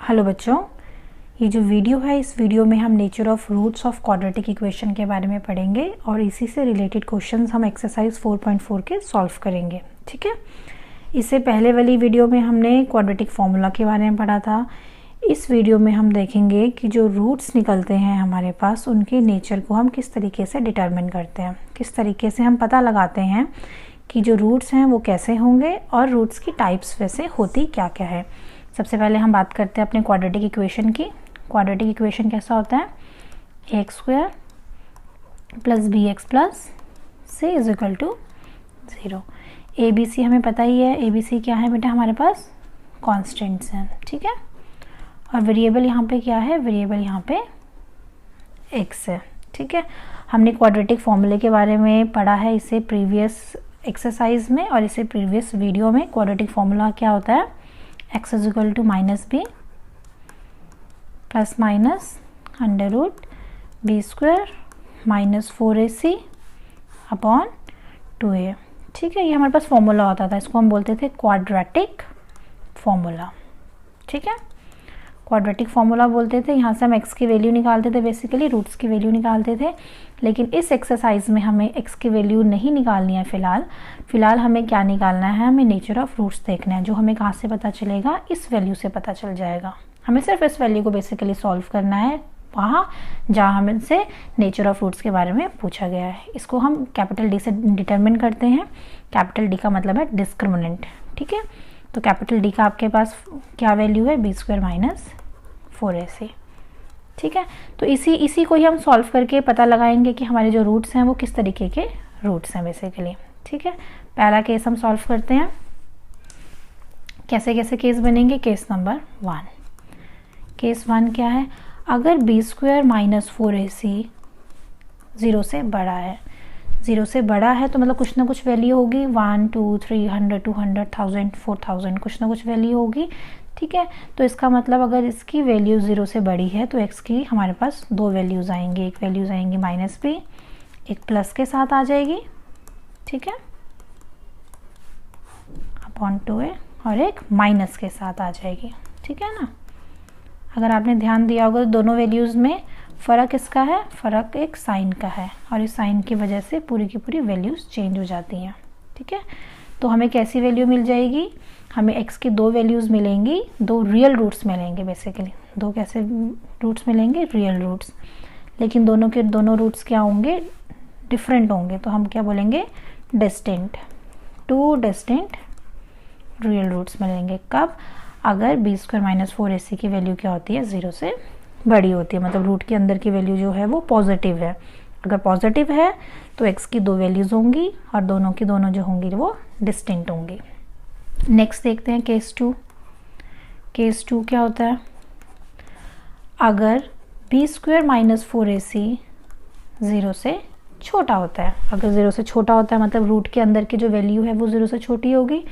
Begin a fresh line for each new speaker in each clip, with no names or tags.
Hello बच्चों, ये जो वीडियो है इस वीडियो में हम nature of roots of quadratic equation के बारे में पढ़ेंगे और इसी से रिलेटेड क्वेश्चंस हम एक्सरसाइज 4.4 के सॉल्व करेंगे। ठीक है, इससे पहले वाली वीडियो में हमने क्वाड्रेटिक फॉर्मूला के बारे में पढ़ा था। इस वीडियो में हम देखेंगे कि जो रूट्स निकलते हैं हमारे पास उनके नेचर को हम किस तरीके से डिटरमिन करते हैं, किस तरीके से हम पता लगाते हैं कि जो रूट्स हैं वो कैसे होंगे और रूट्स की टाइप्स वैसे होती क्या क्या है। सबसे पहले हम बात करते हैं अपने क्वाड्रेटिक इक्वेशन की। क्वाड्रेटिक इक्वेशन कैसा होता है? X square plus b x plus c is equal to 0। A b c हमें पता ही है। ए बी सी क्या है बेटा? हमारे पास कॉन्स्टेंट्स हैं। ठीक है, और वेरिएबल यहाँ पे क्या है? वेरिएबल यहाँ पे एक्स है। ठीक है, हमने क्वाड्रेटिक फॉर्मूले के बारे में पढ़ा है इसे प्रीवियस एक्सरसाइज में और इसे प्रीवियस वीडियो में। क्वाड्रेटिक फॉर्मूला क्या होता है? x is equal to minus b plus minus under root b square minus 4ac upon 2a। ठीक है, ये हमारे पास फॉर्मूला होता था, इसको हम बोलते थे क्वाड्रेटिक फॉर्मूला। ठीक है, क्वाड्रेटिक फॉर्मूला बोलते थे। यहाँ से हम x की वैल्यू निकालते थे, बेसिकली रूट्स की वैल्यू निकालते थे। लेकिन इस एक्सरसाइज में हमें x की वैल्यू नहीं निकालनी है फिलहाल हमें क्या निकालना है? हमें नेचर ऑफ रूट्स देखना है, जो हमें कहाँ से पता चलेगा? इस वैल्यू से पता चल जाएगा। हमें सिर्फ इस वैल्यू को बेसिकली सॉल्व करना है वहाँ जहाँ हमसे नेचर ऑफ रूट्स के बारे में पूछा गया है। इसको हम कैपिटल डी से डिटरमिन करते हैं। कैपिटल डी का मतलब है डिस्क्रिमिनेंट। ठीक है, तो कैपिटल डी का आपके पास क्या वैल्यू है? B square minus 4ac। ठीक है, तो इसी को ही हम सॉल्व करके पता लगाएंगे कि हमारे जो रूट्स हैं वो किस तरीके के रूट्स हैं बेसिकली। ठीक है, पहला केस हम सॉल्व करते हैं। कैसे कैसे केस बनेंगे? Case number 1। केस 1 क्या है? अगर बी स्क्वायर माइनस 4ac 0 से बड़ा है, 0 से बड़ा है तो मतलब कुछ ना कुछ वैल्यू होगी, 1 2 300 200 1000 4000 कुछ ना कुछ वैल्यू होगी। ठीक है, तो इसका मतलब अगर इसकी वैल्यू 0 से बड़ी है तो x की हमारे पास दो वैल्यूज़ आएंगी। एक वैल्यूज़ आएंगी माइनस b, एक प्लस के साथ आ जाएगी। ठीक है, अपॉन 2a, और एक माइनस के साथ आ जाएगी। ठीक है ना, अगर आपने ध्यान दिया होगा तो दोनों वैल्यूज़ में फ़र्क किसका है? फ़र्क एक साइन का है, और इस साइन की वजह से पूरी की पूरी वैल्यूज़ चेंज हो जाती हैं। ठीक है, तो हमें कैसी वैल्यू मिल जाएगी? हमें x की दो वैल्यूज़ मिलेंगी, दो रियल रूट्स मिलेंगे बेसिकली। दो कैसे रूट्स मिलेंगे? Real roots. लेकिन दोनों के दोनों रूट्स क्या होंगे? डिफरेंट होंगे, तो हम क्या बोलेंगे? Distinct. Two distinct real roots मिलेंगे। कब? अगर बी स्क्वायर माइनस 4ac की वैल्यू क्या होती है? 0 से बड़ी होती है, मतलब रूट के अंदर की वैल्यू जो है वो पॉजिटिव है। अगर पॉजिटिव है तो x की दो वैल्यूज़ होंगी और दोनों की दोनों जो होंगी वो डिस्टिंक्ट होंगी। नेक्स्ट देखते हैं केस 2। केस 2 क्या होता है? अगर बी स्क्वायर माइनस 4ac 0 से छोटा होता है। अगर 0 से छोटा होता है मतलब रूट के अंदर की जो वैल्यू है वो 0 से छोटी होगी।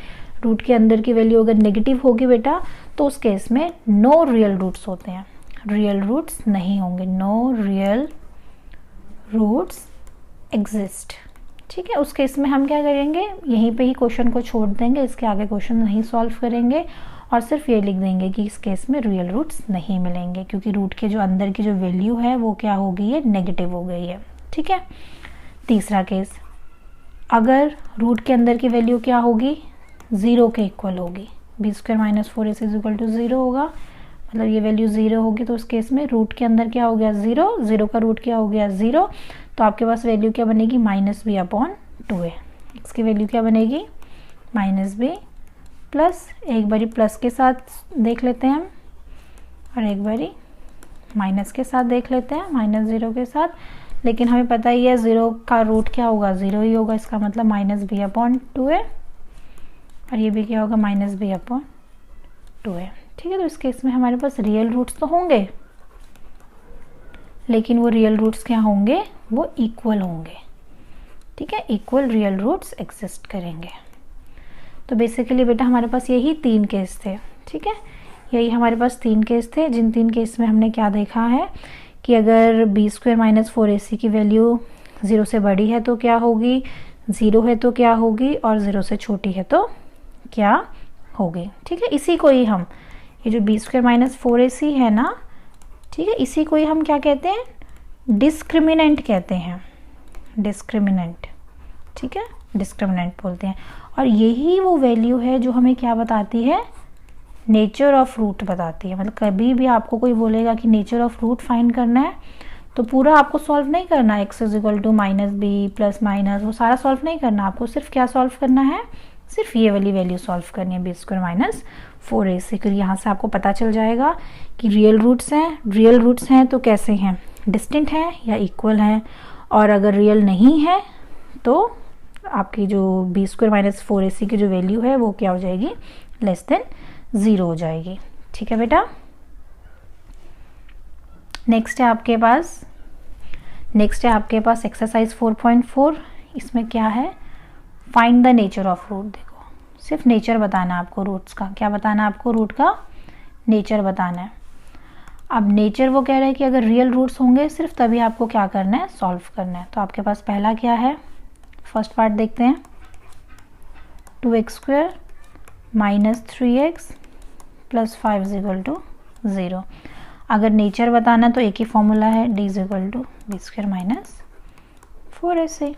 रूट के अंदर की वैल्यू अगर नेगेटिव होगी बेटा तो उस केस में नो रियल रूट्स होते हैं, रियल रूट्स नहीं होंगे। No real roots exist. ठीक है, उस केस में हम क्या करेंगे? यहीं पे ही क्वेश्चन को छोड़ देंगे, इसके आगे क्वेश्चन नहीं सॉल्व करेंगे और सिर्फ ये लिख देंगे कि इस केस में रियल रूट्स नहीं मिलेंगे, क्योंकि रूट के जो अंदर की जो वैल्यू है वो क्या हो गई है? नेगेटिव हो गई है। ठीक है, तीसरा केस, अगर रूट के अंदर की वैल्यू क्या होगी? 0 के इक्वल होगी। B square minus 4ac is equal to 0 होगा, मतलब ये वैल्यू 0 होगी, तो उस केस में रूट के अंदर क्या हो गया? 0। 0 का रूट क्या हो गया? 0। तो आपके पास वैल्यू क्या बनेगी? Minus b upon 2a। X की वैल्यू क्या बनेगी? माइनस बी प्लस, एक बारी प्लस के साथ देख लेते हैं हम और एक बारी माइनस के साथ देख लेते हैं, माइनस 0 के साथ। लेकिन हमें पता ही है 0 का रूट क्या होगा? 0 ही होगा, इसका मतलब माइनस बी अपॉन 2a, और ये भी क्या होगा? Minus b upon 2a। ठीक है, तो इस केस में हमारे पास रियल रूट्स तो होंगे, लेकिन वो रियल रूट्स क्या होंगे? वो इक्वल होंगे। ठीक है, इक्वल रियल रूट्स एग्जिस्ट करेंगे। तो बेसिकली बेटा हमारे पास यही 3 केस थे। ठीक है, यही हमारे पास 3 केस थे, जिन 3 केस में हमने क्या देखा है कि अगर बी स्क्वायर माइनस 4ac की वैल्यू 0 से बड़ी है तो क्या होगी, 0 है तो क्या होगी, और 0 से छोटी है तो क्या होगी। ठीक है, इसी को ही हम ये जो बी स्क्वायर माइनस 4ac है ना, ठीक है, इसी को ही हम क्या कहते हैं, डिस्क्रिमिनेंट कहते हैं, डिस्क्रिमिनेंट, ठीक है, डिस्क्रिमिनेंट बोलते हैं। और यही वो वैल्यू है जो हमें क्या बताती है, नेचर ऑफ रूट बताती है। मतलब कभी भी आपको कोई बोलेगा कि नेचर ऑफ रूट फाइंड करना है, तो पूरा आपको सॉल्व नहीं करना, x equal to minus b plus minus, वो सारा सॉल्व नहीं करना, आपको सिर्फ क्या सॉल्व करना है, सिर्फ ये वाली वैल्यू सॉल्व करनी है, बी स्क्वायर माइनस 4ac। फिर यहाँ से आपको पता चल जाएगा कि रियल रूट्स हैं, रियल रूट्स हैं तो कैसे हैं, डिस्टिंक्ट हैं या इक्वल हैं, और अगर रियल नहीं है तो आपकी जो बी स्क्वायर माइनस 4ac की जो वैल्यू है वो क्या हो जाएगी, लेस देन 0 हो जाएगी। ठीक है बेटा, नेक्स्ट है आपके पास एक्सरसाइज 4.4। इसमें क्या है, find the nature of root. देखो सिर्फ नेचर बताना है आपको रूट्स का, क्या बताना है आपको, रूट का नेचर बताना है। अब नेचर वो कह रहा है कि अगर रियल रूट्स होंगे सिर्फ तभी आपको क्या करना है, सॉल्व करना है। तो आपके पास पहला क्या है, फर्स्ट पार्ट देखते हैं, 2x square minus 3x plus 5 is equal to 0। अगर नेचर बताना तो एक ही फॉर्मूला है, d is equal to b square minus 4ac।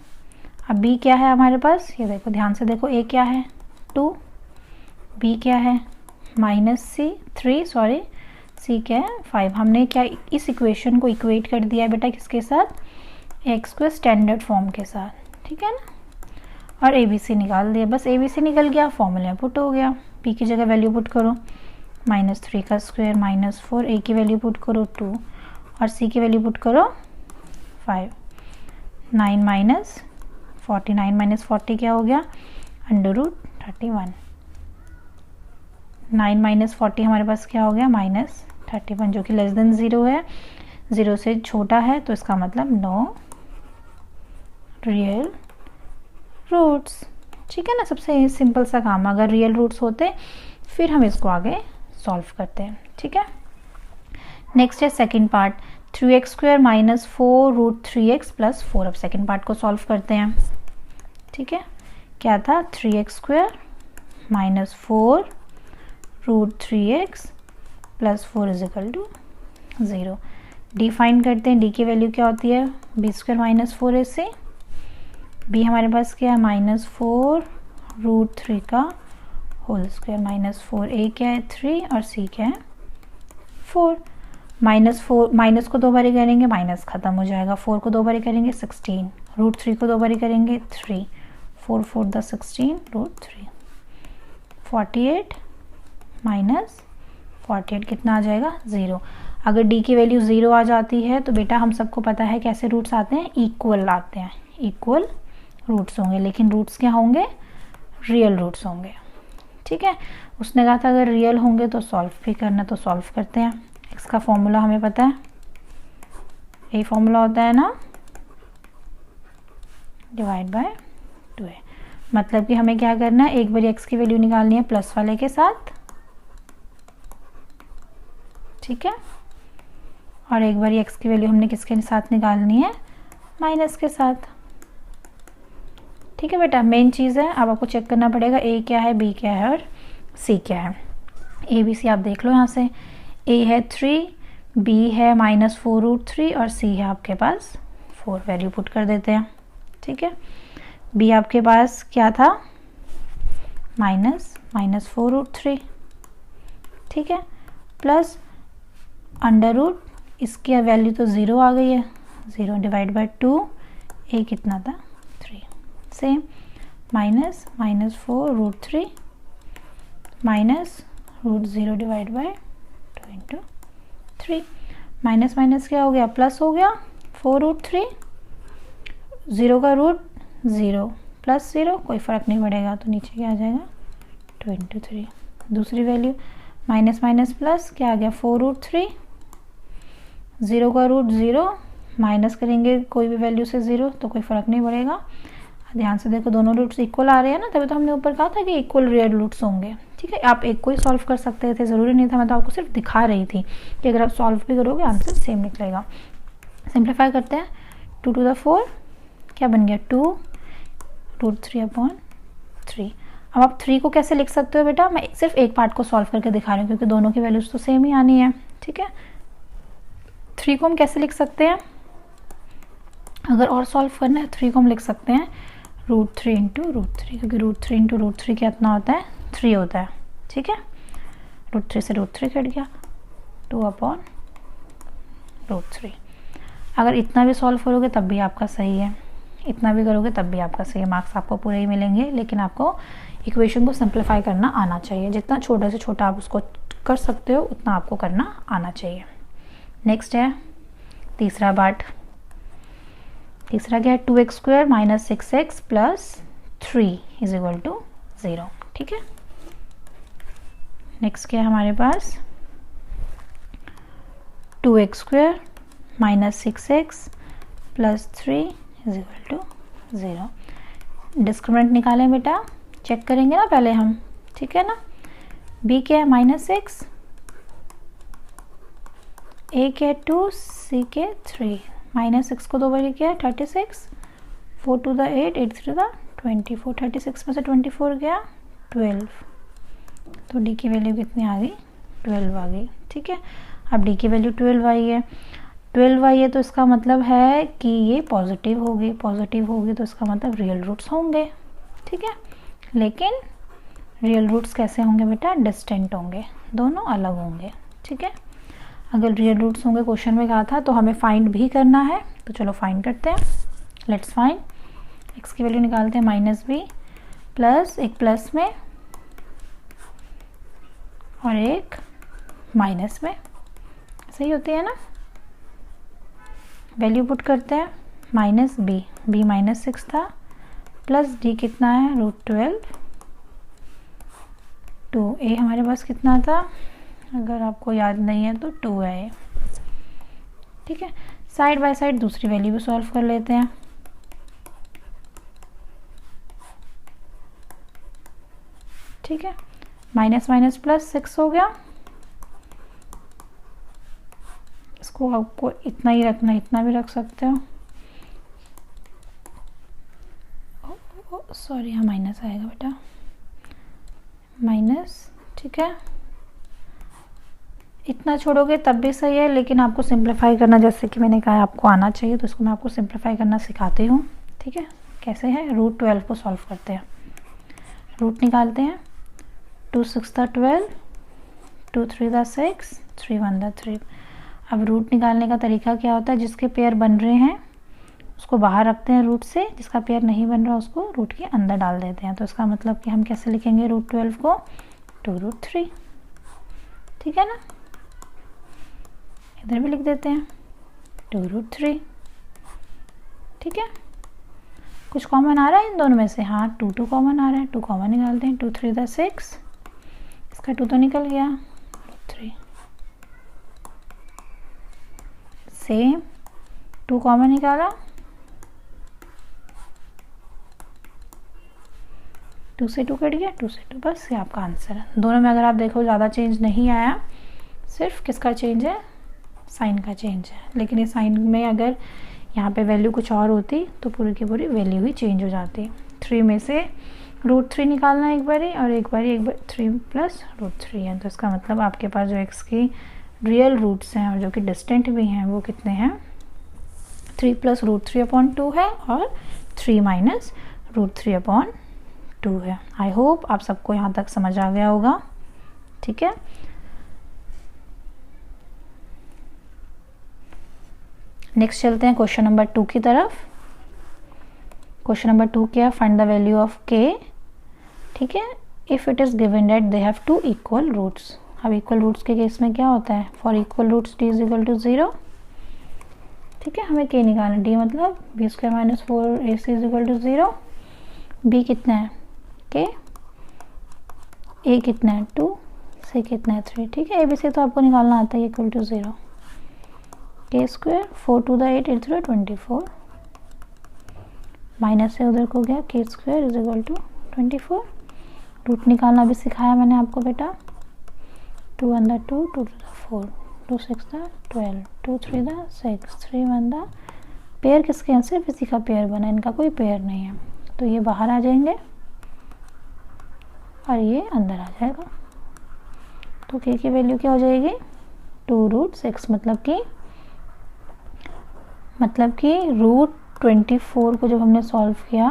अब b क्या है हमारे पास, ये देखो ध्यान से देखो, a क्या है 2, b क्या है माइनस c क्या है 5। हमने क्या इस इक्वेशन को इक्वेट कर दिया है बेटा किसके साथ, x को स्टैंडर्ड फॉर्म के साथ, ठीक है ना, और ABC निकाल दिया, बस ABC निकल गया, फॉर्मूला पुट हो गया। p की जगह वैल्यू पुट करो, -3 का स्क्वायर माइनस 4, a की वैल्यू पुट करो 2 और c की वैल्यू पुट करो 5। 9 माइनस 40 क्या हो गया, √31। 9 माइनस 40 हमारे पास क्या हो गया, -31, जो कि लेस देन 0 है, 0 से छोटा है, तो इसका मतलब नो रियल रूट्स। ठीक है ना, सबसे सिंपल सा काम, अगर रियल रूट्स होते फिर हम इसको आगे सॉल्व करते हैं। ठीक है, नेक्स्ट है second part, 3x square minus 4√3x plus 4। अब सेकंड पार्ट को सॉल्व करते हैं। ठीक है, क्या था, 3x square minus 4√3x plus 4 is equal to 0। D find करते हैं, डी की वैल्यू क्या होती है, b square minus 4ac। B हमारे पास क्या है, -4√3 का होल स्क्वायर माइनस 4, a क्या है 3 और c क्या है 4। माइनस को 2 बारी करेंगे माइनस खत्म हो जाएगा, 4 को 2 बारी करेंगे 16, √3 को 2 बारी करेंगे 3, 4 4 × 16 √3, 48 माइनस 48 कितना आ जाएगा 0। अगर d की वैल्यू 0 आ जाती है तो बेटा हम सबको पता है कैसे रूट्स आते हैं, इक्वल आते हैं, इक्वल रूट्स होंगे, लेकिन रूट्स क्या होंगे, रियल रूट्स होंगे। ठीक है, उसने कहा था अगर रियल होंगे तो सॉल्व भी करना, तो सॉल्व करते हैं। x का फॉर्मूला हमें पता है, यही फॉर्मूला होता है ना, डिवाइड बाय 2a। मतलब कि हमें क्या करना है, एक बार x की वैल्यू निकालनी है प्लस वाले के साथ, ठीक है, और एक बार x की वैल्यू हमने किसके साथ निकालनी है, माइनस के साथ। ठीक है बेटा, मेन चीज़ है, अब आपको चेक करना पड़ेगा a क्या है, b क्या है और c क्या है। a b c आप देख लो यहाँ से, a है 3, b है -4√3 और c है आपके पास 4, वैल्यू पुट कर देते हैं। ठीक है, b आपके पास क्या था, -4√3, ठीक है, प्लस अंडर रूट, इसकी वैल्यू तो 0 आ गई है, 0 डिवाइड बाय 2, a कितना था 3, same -4√3 -√0 divide by 2 × 3, minus minus क्या हो गया, प्लस हो गया, 4√3, 0 का रूट 0 प्लस 0, कोई फ़र्क नहीं पड़ेगा, तो नीचे क्या आ जाएगा 2 × 3। दूसरी वैल्यू माइनस माइनस प्लस क्या आ गया, 4√3, 0 का रूट 0, माइनस करेंगे कोई भी वैल्यू से 0 तो कोई फ़र्क नहीं पड़ेगा। ध्यान से देखो, दोनों रूट्स इक्वल आ रहे हैं ना, तभी तो हमने ऊपर कहा था कि इक्वल रियल रूट्स होंगे। ठीक है, आप एक को ही सॉल्व कर सकते थे, ज़रूरी नहीं था, मैं तो आपको सिर्फ दिखा रही थी कि अगर आप सॉल्व भी करोगे आंसर सेम निकलेगा। सिंप्लीफाई करते हैं, 2 to the 4 क्या बन गया, 2√3/3। अब आप 3 को कैसे लिख सकते हो बेटा, मैं सिर्फ एक पार्ट को सॉल्व करके दिखा रही हूँ क्योंकि दोनों की वैल्यूज तो सेम ही आनी है, ठीक है। 3 को हम कैसे लिख सकते हैं, अगर और सॉल्व करना है 3 को हम लिख सकते हैं √3 इंटू √3, क्योंकि √3 इंटू √3 कितना होता है, 3 होता है, ठीक है। √3 से √3 कट गया, 2/√3। अगर इतना भी सॉल्व करोगे तब भी आपका सही है, इतना भी करोगे तब भी आपका सही है, मार्क्स आपको पूरे ही मिलेंगे। लेकिन आपको इक्वेशन को सिंप्लीफाई करना आना चाहिए, जितना छोटे से छोटा आप उसको कर सकते हो उतना आपको करना आना चाहिए। नेक्स्ट है तीसरा पार्ट। तीसरा क्या है, 2x² - 6x + 3 = 0, ठीक है। नेक्स्ट क्या है हमारे पास, 2x² - 6x + 3 = 0। डिस्क्रिमिनेंट निकालें बेटा, चेक करेंगे ना पहले हम, ठीक है ना। b क्या है, -6, a क्या है 2, c क्या है 3। -6 को 2 बार क्या है 36, 4 to the 8, 8 3 to the 24, 36 में से 24 गया 12, तो d की वैल्यू कितनी आ गई, 12 आ गई, ठीक है। अब d की वैल्यू 12 आई है, 12 आई है तो इसका मतलब है कि ये पॉजिटिव होगी, पॉजिटिव होगी तो इसका मतलब रियल रूट्स होंगे, ठीक है। लेकिन रियल रूट्स कैसे होंगे बेटा, डिस्टेंट होंगे, दोनों अलग होंगे, ठीक है। अगर रियल रूट्स होंगे, क्वेश्चन में कहा था, तो हमें फाइंड भी करना है, तो चलो फाइंड करते हैं। लेट्स फाइंड, x की वैल्यू निकालते हैं -b, प्लस एक प्लस में और एक माइनस में, सही होती है ना। वैल्यू पुट करते हैं, -b, b -6 था, प्लस d कितना है √12, 2, a हमारे पास कितना था, अगर आपको याद नहीं है तो 2 है, ठीक है। साइड बाय साइड दूसरी वैल्यू भी सॉल्व कर लेते हैं। ठीक है, माइनस माइनस प्लस 6 हो गया, इसको आपको इतना ही रखना, इतना भी रख सकते हो, सॉरी यहाँ माइनस आएगा बेटा, माइनस, ठीक है। इतना छोड़ोगे तब भी सही है, लेकिन आपको सिंप्लीफाई करना, जैसे कि मैंने कहा आपको आना चाहिए, तो इसको मैं आपको सिंप्लीफाई करना सिखाती हूँ, ठीक है। कैसे है, √12 को सॉल्व करते हैं, रूट निकालते हैं, 2 6 12, 2 3 6, 3 1 3। अब रूट निकालने का तरीका क्या होता है, जिसके पेयर बन रहे हैं उसको बाहर रखते हैं रूट से, जिसका पेयर नहीं बन रहा उसको रूट के अंदर डाल देते हैं। तो इसका मतलब कि हम कैसे लिखेंगे √12 को, 2√3, ठीक है ना। इधर भी लिख देते हैं 2√3, ठीक है। कुछ कॉमन आ रहा है इन दोनों में से, हाँ 2 कॉमन आ रहा है, 2 कॉमन निकालते हैं, 2 3 6, इसका 2 तो निकल गया, 3 सेम, 2 कॉमन निकाला, 2 से 2 कट गया, 2 से 2, बस ये आपका आंसर है। दोनों में अगर आप देखो ज़्यादा चेंज नहीं आया, सिर्फ किसका चेंज है, साइन का चेंज है। लेकिन इस साइन में अगर यहाँ पे वैल्यू कुछ और होती तो पूरी की पूरी वैल्यू ही चेंज हो जाती। 3 में से √3 निकालना एक बारी, और एक बारी 3 प्लस √3 है, तो इसका मतलब आपके पास जो x की रियल रूट्स हैं और जो कि डिस्टेंट भी हैं वो कितने हैं, 3 + √3/2 है और 3 - √3/2 है। आई होप आप सबको यहाँ तक समझ आ गया होगा, ठीक है। नेक्स्ट चलते हैं क्वेश्चन नंबर 2 की तरफ। क्वेश्चन नंबर 2 क्या है, find the value of k, ठीक है, if it is given that they have 2 equal roots. अब इक्वल रूट्स के केस में क्या होता है, फॉर इक्वल रूट्स d = 0, ठीक है। हमें k निकालना, d मतलब b² - 4ac = 0, b कितना है k, a कितना है 2, c कितना है 3, ठीक है। abc तो आपको निकालना आता है, = 0, k², 4 to the 8, 8 3 24, माइनस से उधर को गया, k² = 24। रूट निकालना भी सिखाया मैंने आपको बेटा, 2 1 2, 2 2 4, 2 6 12, 2 3 6, 3 1, पेयर किसके हैं, सिर्फ इसी का पेयर बना, इनका कोई पेयर नहीं है, तो ये बाहर आ जाएंगे, और ये अंदर आ जाएगा। तो k की वैल्यू क्या हो जाएगी 2√6, मतलब कि √24 को जब हमने सॉल्व किया,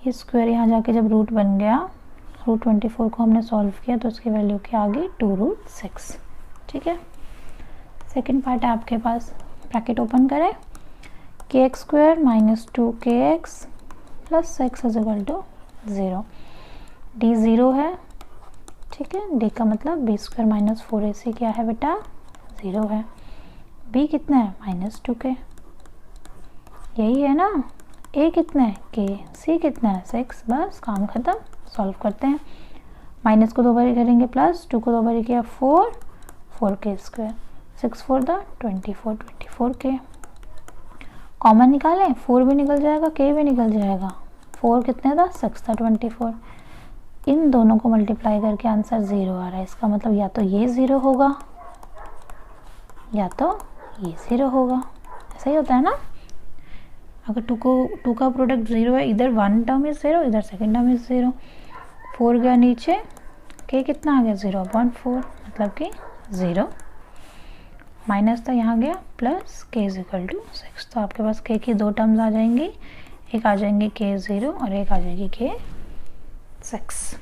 ये स्क्वायर यहाँ जाके जब रूट बन गया, √24 को हमने सॉल्व किया तो उसकी वैल्यू क्या आ गई 2√6। ठीक है, सेकेंड पार्ट है आपके पास। ब्रैकेट ओपन करें, kx² - 2kx + x = 0। d 0 है, ठीक है, d का मतलब b² - 4ac क्या है बेटा 0 है। b कितना है -2k, यही है ना। a कितना है k, c कितना है 6। बस काम खत्म, सॉल्व करते हैं। माइनस को 2 बारी करेंगे प्लस, 2 को 2 बारी किया 4k², 6 4 24k। कॉमन निकालें, 4 भी निकल जाएगा, k भी निकल जाएगा। 4 कितने था 6 था 24। इन दोनों को मल्टीप्लाई करके आंसर 0 आ रहा है। इसका मतलब या तो ये 0 होगा या तो ये 0 होगा। ऐसा ही होता है ना। अगर 2 का प्रोडक्ट 0 है, इधर 1 टर्म इज 0, इधर सेकेंड टर्म इज 0। 4 गया नीचे, k कितना आ गया 0/4, मतलब कि 0। माइनस था यहाँ गया प्लस k = 6। तो आपके पास k की 2 टर्म्स आ जाएंगी, एक आ जाएंगी k 0 और एक आ जाएगी k 6।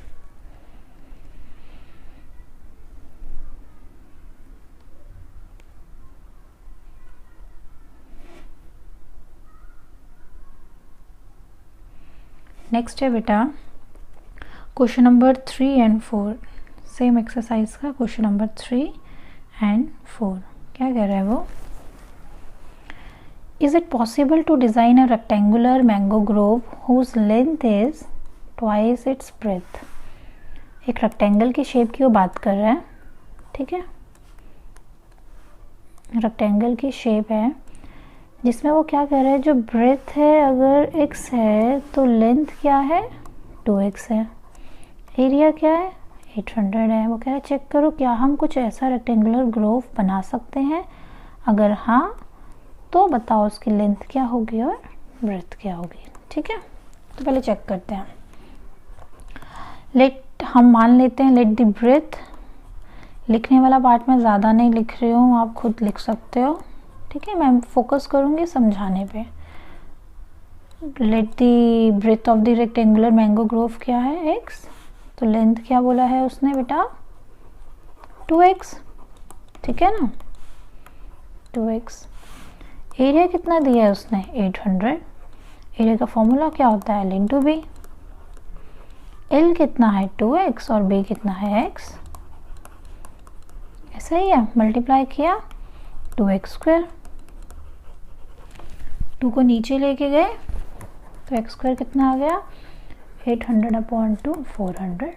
नेक्स्ट है बेटा question number 3 and 4, same exercise का क्वेश्चन नंबर 3 एंड 4। क्या कह रहा है वो, is it possible to design a rectangular mango grove whose length is twice its breadth. एक रेक्टेंगल की शेप की वो बात कर रहा है, ठीक है, रेक्टेंगल की शेप है जिसमें वो क्या कह रहा है, जो ब्रेथ है अगर x है तो लेंथ क्या है 2x है, एरिया क्या है 800 है। वो कह रहा है चेक करो क्या हम कुछ ऐसा रेक्टेंगुलर ग्रोव बना सकते हैं, अगर हाँ तो बताओ उसकी लेंथ क्या होगी और ब्रेथ क्या होगी। ठीक है, तो पहले चेक करते हैं। हम मान लेते हैं लेट द ब्रेथ, लिखने वाला पार्ट में ज़्यादा नहीं लिख रही हूँ, आप खुद लिख सकते हो। ठीक है, मैं फोकस करूँगी समझाने पे। Let the breadth of the rectangular mango grove क्या है x, तो लेंथ क्या बोला है उसने बेटा 2x। ठीक है ना, 2x। एरिया कितना दिया है उसने 800। एरिया का फॉर्मूला क्या होता है L × B। L कितना है 2x और B कितना है x। ऐसा ही है, मल्टीप्लाई किया 2x²। 2 को नीचे लेके गए तो x² कितना आ गया 800/2 400।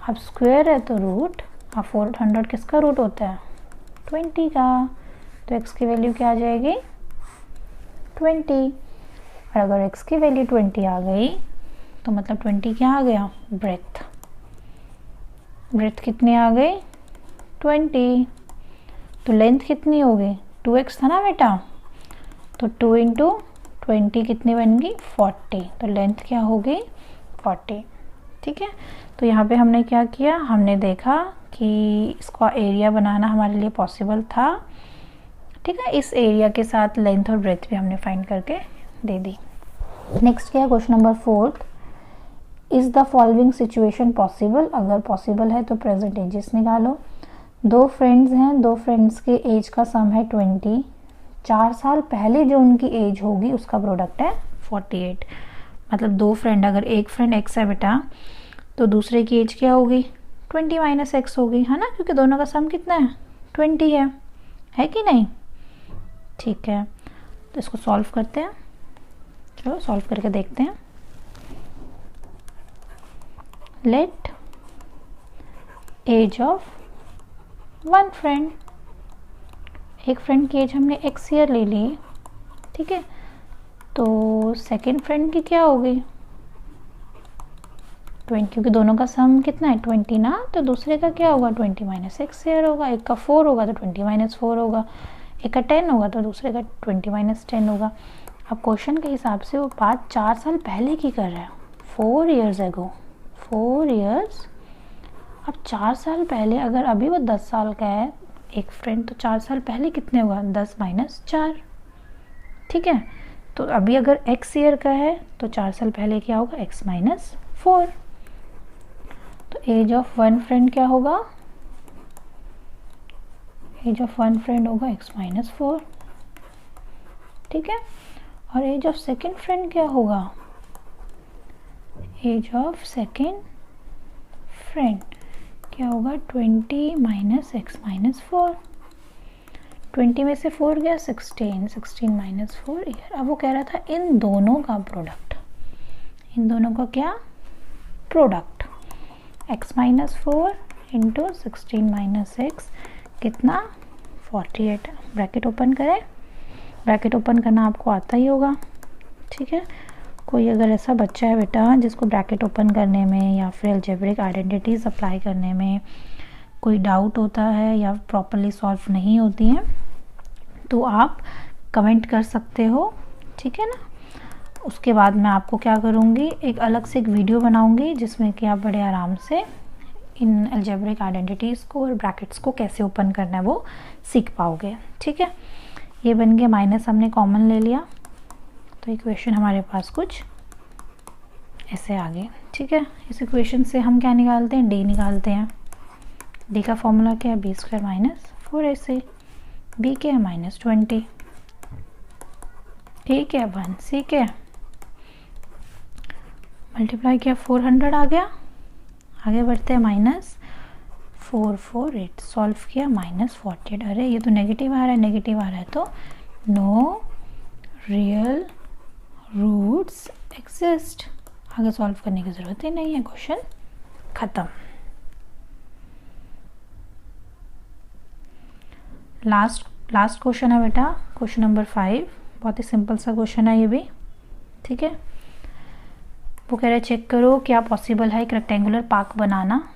अब स्क्वायर है तो रूट, अब 400 किसका रूट होता है 20 का, तो x की वैल्यू क्या आ जाएगी 20। और अगर x की वैल्यू 20 आ गई तो मतलब 20 क्या आ गया ब्रेथ। ब्रेथ कितनी आ गई 20। तो लेंथ कितनी होगी 2x था ना बेटा, तो 2 × 20 कितनी बन गई 40। तो लेंथ क्या होगी 40। ठीक है, तो यहाँ पे हमने क्या किया, हमने देखा कि इसका एरिया बनाना हमारे लिए पॉसिबल था। ठीक है, इस एरिया के साथ लेंथ और ब्रेथ भी हमने फाइंड करके दे दी। नेक्स्ट क्या है question number 4, is the following situation possible. अगर पॉसिबल है तो प्रेजेंट एजेस निकालो। 2 फ्रेंड्स हैं, 2 फ्रेंड्स के एज का सम है 20। 4 साल पहले जो उनकी एज होगी उसका प्रोडक्ट है 48। मतलब 2 फ्रेंड, अगर एक फ्रेंड x है बेटा तो दूसरे की एज क्या होगी 20 - x होगी, है ना, क्योंकि दोनों का सम कितना है 20 है कि नहीं। ठीक है, तो इसको सॉल्व करते हैं। चलो सॉल्व करके देखते हैं। Let age of one friend, एक फ्रेंड की एज हमने x ईयर ले ली। ठीक है, तो सेकेंड फ्रेंड की क्या होगी 20, क्योंकि दोनों का सम कितना है 20 ना, तो दूसरे का क्या होगा 20 - x ईयर होगा। एक का 4 होगा तो 20 - 4 होगा, एक का 10 होगा तो दूसरे का 20 - 10 होगा। अब क्वेश्चन के हिसाब से वो बात 4 साल पहले की कर रहा है, 4 years ago, 4 years। अब 4 साल पहले, अगर अभी वो 10 साल का है एक फ्रेंड, तो 4 साल पहले कितने होगा, 10 माइनस 4। ठीक है, तो अभी अगर x ईयर का है तो 4 साल पहले क्या होगा, x माइनस 4। तो एज ऑफ वन फ्रेंड क्या होगा, एज ऑफ वन फ्रेंड होगा x माइनस 4। ठीक है, और एज ऑफ सेकेंड फ्रेंड क्या होगा, एज ऑफ सेकेंड फ्रेंड क्या होगा, 20 माइनस x माइनस 4। 20 में से 4 गया 16, 16 माइनस 4 ईयर। अब वो कह रहा था इन दोनों का प्रोडक्ट, इन दोनों का क्या product, x minus 4 into 16 minus x कितना 48। ब्रैकेट ओपन करें, ब्रैकेट ओपन करना आपको आता ही होगा। ठीक है, कोई अगर ऐसा बच्चा है बेटा जिसको ब्रैकेट ओपन करने में या फिर अलजेब्रिक आइडेंटिटीज अप्लाई करने में कोई डाउट होता है या प्रॉपरली सॉल्व नहीं होती हैं, तो आप कमेंट कर सकते हो। ठीक है ना, उसके बाद मैं आपको क्या करूँगी, एक अलग से एक वीडियो बनाऊँगी जिसमें कि आप बड़े आराम से इन अलजेब्रिक आइडेंटिटीज़ को और ब्रैकेट्स को कैसे ओपन करना है वो सीख पाओगे। ठीक है, ये बन गया माइनस, हमने कॉमन ले लिया तो इक्वेशन हमारे पास कुछ ऐसे आ गए। ठीक है, इस इक्वेशन से हम क्या निकालते हैं, डी निकालते हैं। डी का फॉर्मूला क्या है, b square minus 4ac। B क्या है -20। ठीक है, 1c क्या है, मल्टीप्लाई किया 400 आ गया। आगे बढ़ते हैं, -448 सॉल्व किया -48। अरे ये तो नेगेटिव आ रहा है, नेगेटिव आ रहा है तो नो रियल रूट्स एग्जिस्ट। आगे सॉल्व करने की ज़रूरत ही नहीं है, क्वेश्चन ख़त्म। लास्ट क्वेश्चन है बेटा, क्वेश्चन नंबर 5। बहुत ही सिंपल सा क्वेश्चन है ये भी। ठीक है, वो कह रहे हैं चेक करो क्या पॉसिबल है एक रेक्टेंगुलर पार्क बनाना।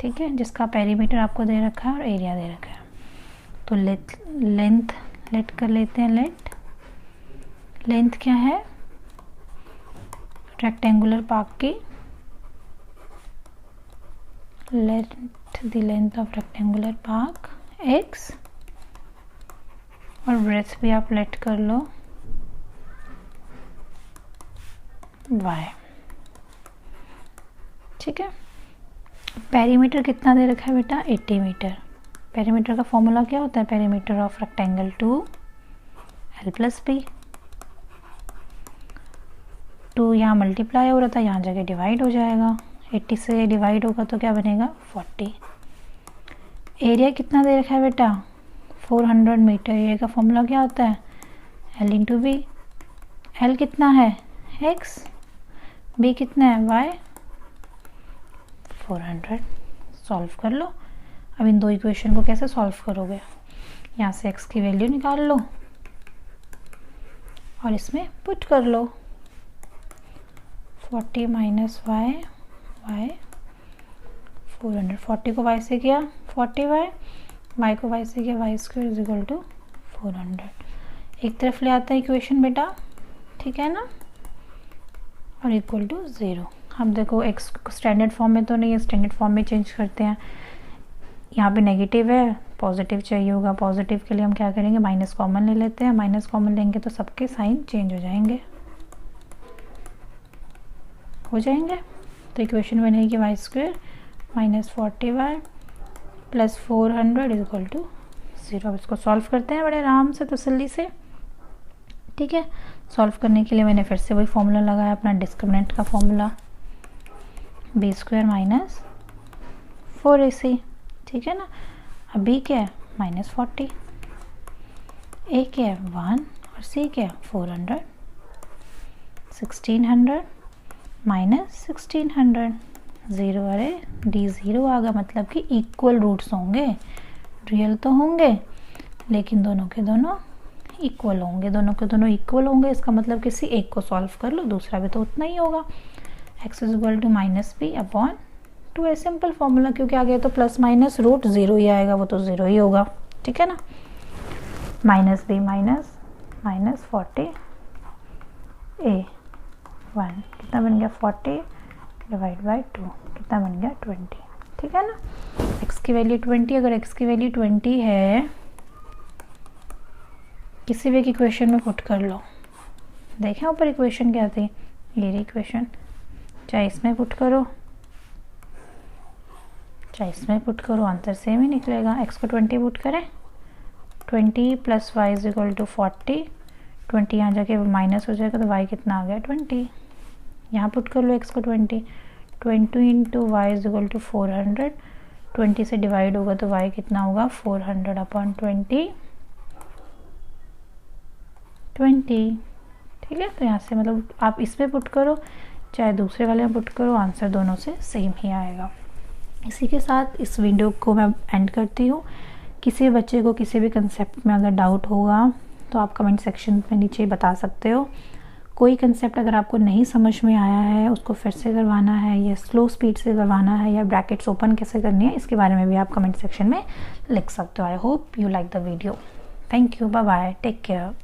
ठीक है, जिसका पेरीमीटर आपको दे रखा है और एरिया दे रखा है। तो लेंथ कर लेते हैं। लेंथ क्या है रेक्टेंगुलर पार्क की, the length of rectangular park x, और ब्रेथ भी आप लेट कर लो y। ठीक है, पेरीमीटर कितना दे रखा है बेटा, 80 मीटर। पेरीमीटर का फॉर्मूला क्या होता है, perimeter of rectangle 2l plus b. 2 यहाँ मल्टीप्लाई हो रहा था, यहाँ जगह डिवाइड हो जाएगा। 80 से डिवाइड होगा तो क्या बनेगा 40। एरिया कितना दे रखा है बेटा, 400 मीटर। एरिया का फॉर्मूला क्या होता है, l इंटू बी। l कितना है x, b कितना है y, 400। सॉल्व कर लो। अब इन दो इक्वेशन को कैसे सॉल्व करोगे, यहाँ से x की वैल्यू निकाल लो और इसमें पुट कर लो। 40 माइनस y 400। 40 को y से किया 40y, y को y से किया y square is equal to 400। एक तरफ ले आता है इक्वेशन बेटा, ठीक है ना, और इक्वल टू 0। अब देखो x स्टैंडर्ड फॉर्म में तो नहीं है, स्टैंडर्ड फॉर्म में चेंज करते हैं। यहाँ पे नेगेटिव है, पॉजिटिव चाहिए होगा। पॉजिटिव के लिए हम क्या करेंगे, माइनस कॉमन ले लेते हैं। माइनस कॉमन लेंगे तो सबके साइन चेंज हो जाएंगे तो इक्वेशन बनेगी y square minus 40y plus 400 is equal to 0। अब इसको सॉल्व करते हैं बड़े आराम से, तसल्ली से। ठीक है, सॉल्व करने के लिए मैंने फिर से वही फॉर्मूला लगाया, अपना डिस्क्रिमिनेंट का formula, B square minus 4ac। ठीक है ना, अब बी क्या है -40, ए क्या है 1 और सी क्या है 400। 1600 माइनस 1600 0। अरे डी 0 आ गया, मतलब कि इक्वल रूट्स होंगे। रियल तो होंगे लेकिन दोनों के दोनों इक्वल होंगे। दोनों के दोनों इक्वल होंगे, इसका मतलब किसी एक को सॉल्व कर लो, दूसरा भी तो उतना ही होगा। x is equal to -b upon 2a। Simple formula, क्योंकि आगे तो प्लस माइनस रूट 0 ही आएगा, वो तो 0 ही होगा। ठीक है ना, -b माइनस 40 a 1 कितना बन गया 40 डिवाइड बाई 2, कितना बन गया 20, ठीक है ना। x की वैल्यू 20, अगर x की वैल्यू 20 है किसी भी इक्वेशन में पुट कर लो, देखें ऊपर इक्वेशन क्या थी, ये रही इक्वेशन, चाहे इसमें पुट करो चाहे इसमें पुट करो, आंसर सेम ही निकलेगा। x को 20 पुट करें, 20 plus y is equal to 40, 20 यहाँ जाके माइनस हो जाएगा तो y कितना आ गया 20, यहाँ पुट कर लो x को 20, 20 into y is equal to 400, 20 से डिवाइड होगा तो y कितना होगा 400 अपॉन 20, ठीक है। तो यहाँ से मतलब आप इसमें पुट करो चाहे दूसरे वाले में पुट करो, आंसर दोनों से सेम ही आएगा। इसी के साथ इस वीडियो को मैं एंड करती हूँ। किसी बच्चे को किसी भी कंसेप्ट में अगर डाउट होगा तो आप कमेंट सेक्शन में नीचे बता सकते हो। कोई कंसेप्ट अगर आपको नहीं समझ में आया है, उसको फिर से करवाना है या स्लो स्पीड से करवाना है या ब्रैकेट्स ओपन कैसे करनी है, इसके बारे में भी आप कमेंट सेक्शन में लिख सकते हो। I hope you like the video. Thank you, bye bye, take care.